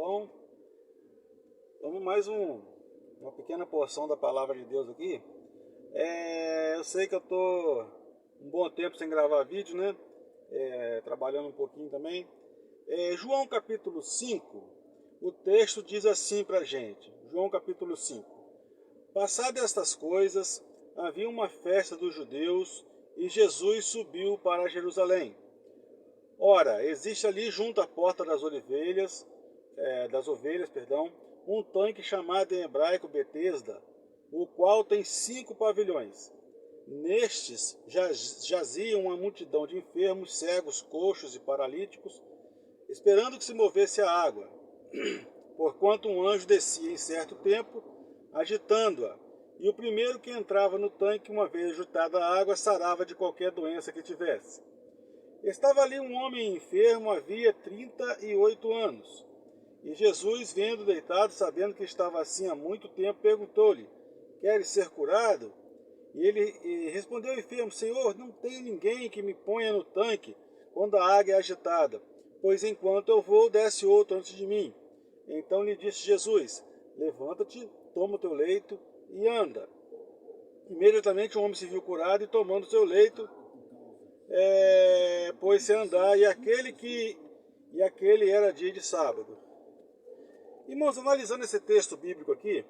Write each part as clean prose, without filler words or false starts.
bom? Vamos mais uma pequena porção da palavra de Deus aqui. Eu sei que eu tô um bom tempo sem gravar vídeo, né? Trabalhando um pouquinho também. João capítulo 5, o texto diz assim pra gente. João capítulo 5. Passadas estas coisas, havia uma festa dos judeus e Jesus subiu para Jerusalém. Ora, existe ali junto à porta das ovelhas, um tanque chamado em hebraico Betesda, o qual tem 5 pavilhões. Nestes jazia uma multidão de enfermos, cegos, coxos e paralíticos, esperando que se movesse a água, porquanto um anjo descia em certo tempo, agitando-a, e o primeiro que entrava no tanque, uma vez agitada a água, sarava de qualquer doença que tivesse. Estava ali um homem enfermo, havia 38 anos. E Jesus, vendo deitado, sabendo que estava assim há muito tempo, perguntou-lhe: Queres ser curado? E respondeu o enfermo: Senhor, não tenho ninguém que me ponha no tanque quando a água é agitada, pois enquanto eu vou, desce outro antes de mim. Então lhe disse Jesus: Levanta-te, toma o teu leito e anda. Imediatamente o homem se viu curado e, tomando o seu leito, pôs-se a andar, e aquele era dia de sábado. Irmãos, analisando esse texto bíblico aqui,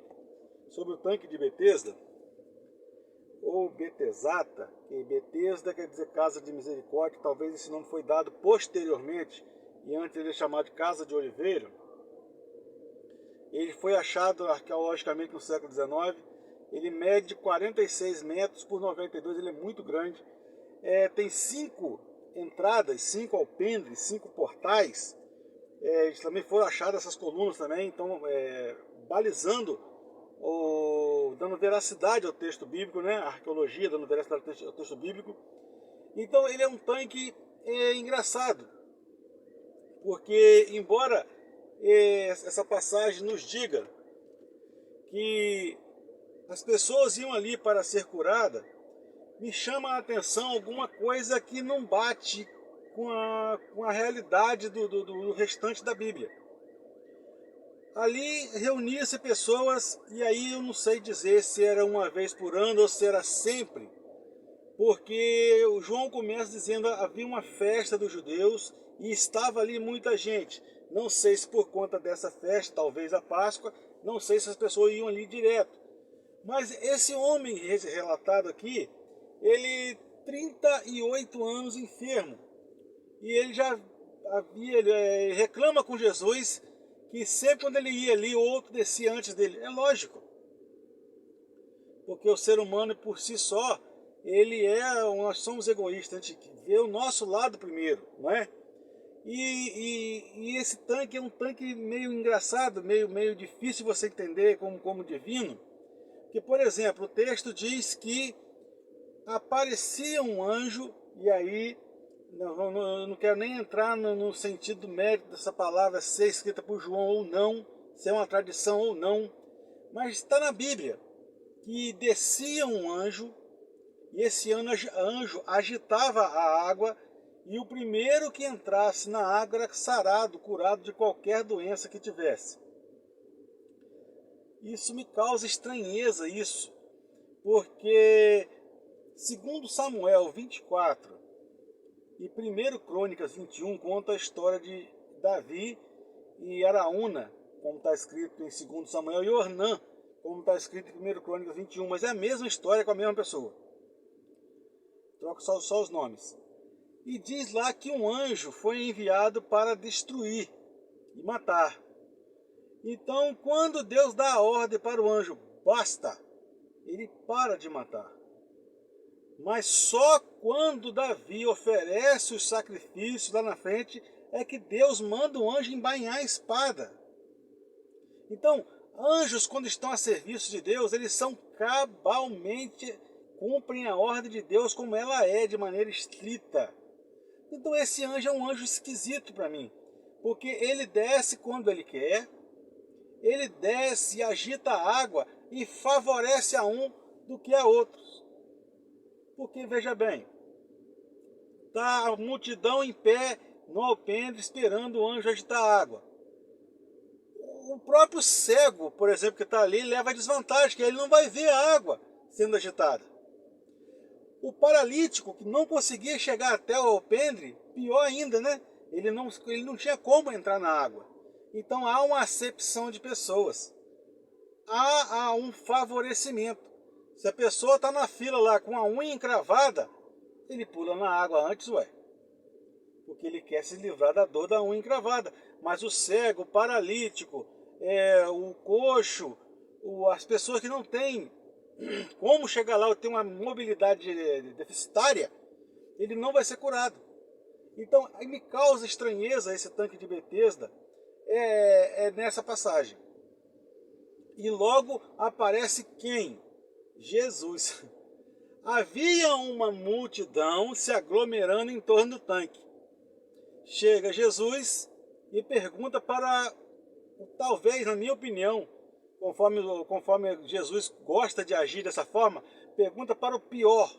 sobre o tanque de Betesda, ou Betesata, que Betesda quer dizer casa de misericórdia, talvez esse nome foi dado posteriormente, e antes ele é chamado de casa de oliveira. Ele foi achado arqueologicamente no século XIX, ele mede 46 metros por 92, ele é muito grande. Tem 5 entradas, 5 alpendres, 5 portais. Também foram achadas essas colunas também, então balizando, ou dando veracidade ao texto bíblico, né? A arqueologia dando veracidade ao texto bíblico. Então ele é um tanque engraçado, porque embora essa passagem nos diga que as pessoas iam ali para ser curadas, me chama a atenção alguma coisa que não bate com a realidade do restante da Bíblia. Ali reunia-se pessoas, e aí eu não sei dizer se era uma vez por ano ou se era sempre, porque o João começa dizendo que havia uma festa dos judeus e estava ali muita gente. Não sei se por conta dessa festa, talvez a Páscoa, não sei se as pessoas iam ali direto. Mas esse homem relatado aqui, ele 38 anos enfermo. E ele já havia, ele reclama com Jesus que sempre quando ele ia ali, o outro descia antes dele. É lógico, porque o ser humano por si só, nós somos egoístas, a gente vê o nosso lado primeiro, não é? E esse tanque é um tanque meio engraçado, meio difícil você entender como divino. Que, por exemplo, o texto diz que aparecia um anjo, e aí eu não quero nem entrar no sentido mérito dessa palavra ser escrita por João ou não, se é uma tradição ou não, mas está na Bíblia que descia um anjo, e esse anjo agitava a água, e o primeiro que entrasse na água era sarado, curado de qualquer doença que tivesse. Isso me causa estranheza, porque segundo Samuel 24 e 1 Crônicas 21 conta a história de Davi e Araúna, como está escrito em 2 Samuel, e Ornã, como está escrito em 1 Crônicas 21, mas é a mesma história com a mesma pessoa. Troca só os nomes. E diz lá que um anjo foi enviado para destruir e matar. Então, quando Deus dá a ordem para o anjo, basta, ele para de matar. Mas só quando Davi oferece os sacrifícios lá na frente é que Deus manda o anjo embainhar a espada. Então, anjos, quando estão a serviço de Deus, eles são cabalmente, cumprem a ordem de Deus como ela é, de maneira estrita. Então esse anjo é um anjo esquisito para mim, porque ele desce quando ele quer, ele desce e agita a água e favorece a um do que a outros. Porque, veja bem, está a multidão em pé no alpendre esperando o anjo agitar a água. O próprio cego, por exemplo, que está ali, leva desvantagem, que ele não vai ver a água sendo agitada. O paralítico, que não conseguia chegar até o alpendre, pior ainda, né? Ele não tinha como entrar na água. Então há uma acepção de pessoas. Há um favorecimento. Se a pessoa está na fila lá com a unha encravada, ele pula na água antes, ué. Porque ele quer se livrar da dor da unha encravada. Mas o cego, o paralítico, o coxo, as pessoas que não têm como chegar lá ou tem uma mobilidade deficitária, ele não vai ser curado. Então, aí me causa estranheza esse tanque de Betesda nessa passagem. E logo aparece quem? Jesus. Havia uma multidão se aglomerando em torno do tanque. Chega Jesus e pergunta para, talvez, na minha opinião, conforme Jesus gosta de agir dessa forma, pergunta para o pior,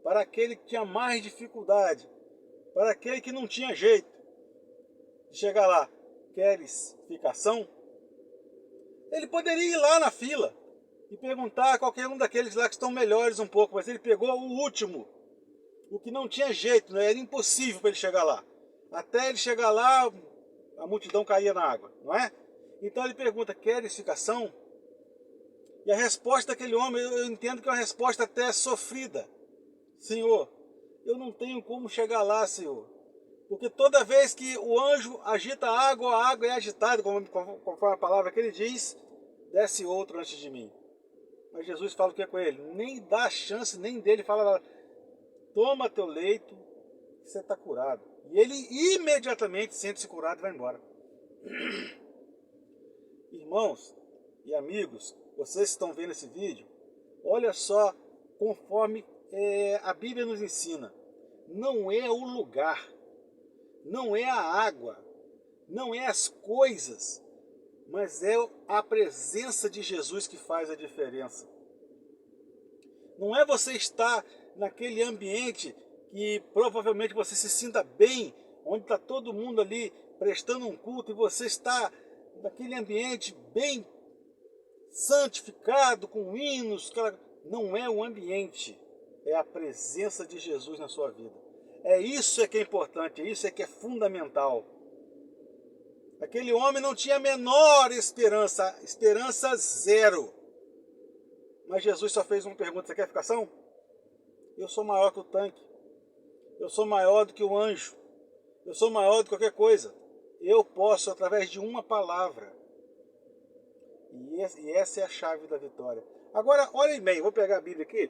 para aquele que tinha mais dificuldade, para aquele que não tinha jeito de chegar lá. Queres ficação? Ele poderia ir lá na fila e perguntar a qualquer um daqueles lá que estão melhores um pouco, mas ele pegou o último, o que não tinha jeito, né? Era impossível para ele chegar lá. Até ele chegar lá, a multidão caía na água, não é? Então ele pergunta, queres ficação? E a resposta daquele homem, eu entendo que é uma resposta até sofrida. Senhor, eu não tenho como chegar lá, Senhor. Porque toda vez que o anjo agita a água é agitada, conforme a palavra que ele diz, desce outro antes de mim. Mas Jesus fala o que é com ele? Nem dá chance, nem dele, fala, toma teu leito, você está curado. E ele imediatamente sente-se curado e vai embora. Irmãos e amigos, vocês que estão vendo esse vídeo, olha só, conforme a Bíblia nos ensina, não é o lugar, não é a água, não é as coisas, mas é a presença de Jesus que faz a diferença. Não é você estar naquele ambiente que provavelmente você se sinta bem, onde está todo mundo ali prestando um culto e você está naquele ambiente bem santificado, com hinos. Não é o ambiente, é a presença de Jesus na sua vida. É isso que é importante, é isso que é fundamental. Aquele homem não tinha a menor esperança, esperança zero. Mas Jesus só fez uma pergunta, você quer ficação? Eu sou maior que o tanque. Eu sou maior do que o anjo. Eu sou maior do que qualquer coisa. Eu posso, através de uma palavra. E essa é a chave da vitória. Agora, olhem bem, vou pegar a Bíblia aqui.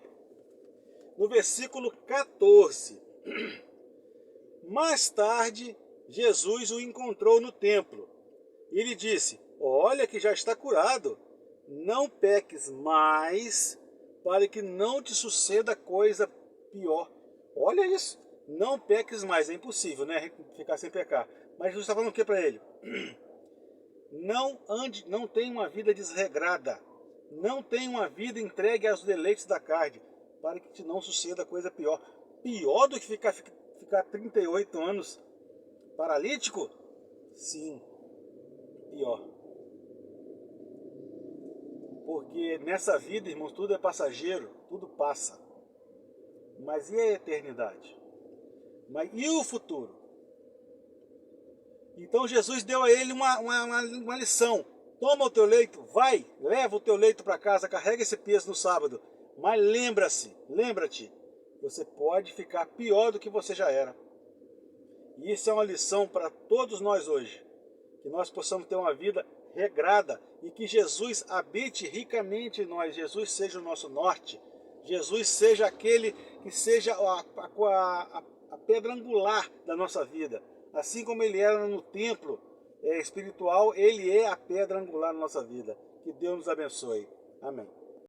No versículo 14. Mais tarde, Jesus o encontrou no templo. E lhe disse, olha que já está curado. Não peques mais, para que não te suceda coisa pior. Olha isso. Não peques mais. É impossível, né? Ficar sem pecar. Mas Jesus está falando o que para ele? Não tenha uma vida desregrada. Não tenha uma vida entregue aos deleites da carne, para que te não suceda coisa pior. Pior do que ficar 38 anos paralítico? Sim, pior. Porque nessa vida, irmãos, tudo é passageiro, tudo passa. Mas e a eternidade? E o futuro? Então Jesus deu a ele uma lição. Toma o teu leito, vai, leva o teu leito para casa, carrega esse peso no sábado. Mas lembra-te, você pode ficar pior do que você já era. E isso é uma lição para todos nós hoje. Que nós possamos ter uma vida regrada e que Jesus habite ricamente em nós. Jesus seja o nosso norte. Jesus seja aquele que seja a pedra angular da nossa vida. Assim como ele era no templo espiritual, ele é a pedra angular da nossa vida. Que Deus nos abençoe. Amém.